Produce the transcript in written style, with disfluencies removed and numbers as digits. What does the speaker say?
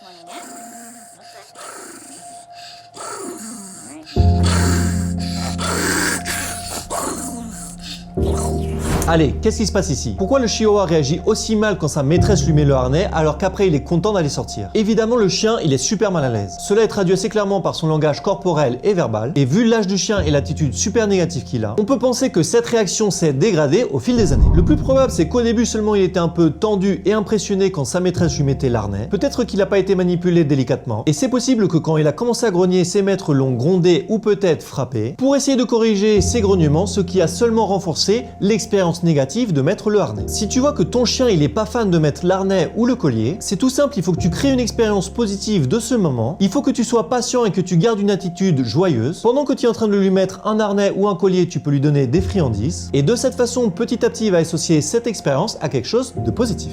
morning, yeah? Allez, qu'est-ce qui se passe ici? Pourquoi le chihuahua réagit aussi mal quand sa maîtresse lui met le harnais alors qu'après il est content d'aller sortir? Évidemment, le chien, il est super mal à l'aise. Cela est traduit assez clairement par son langage corporel et verbal, et vu l'âge du chien et l'attitude super négative qu'il a, on peut penser que cette réaction s'est dégradée au fil des années. Le plus probable, c'est qu'au début seulement il était un peu tendu et impressionné quand sa maîtresse lui mettait l'harnais. Peut-être qu'il n'a pas été manipulé délicatement, et c'est possible que quand il a commencé à grogner, ses maîtres l'ont grondé ou peut-être frappé, pour essayer de corriger ses grognements, ce qui a seulement renforcé l'expérience négative de mettre le harnais. Si tu vois que ton chien il est pas fan de mettre l'harnais ou le collier, c'est tout simple, il faut que tu crées une expérience positive de ce moment, il faut que tu sois patient et que tu gardes une attitude joyeuse. Pendant que tu es en train de lui mettre un harnais ou un collier, tu peux lui donner des friandises, et de cette façon, petit à petit, il va associer cette expérience à quelque chose de positif.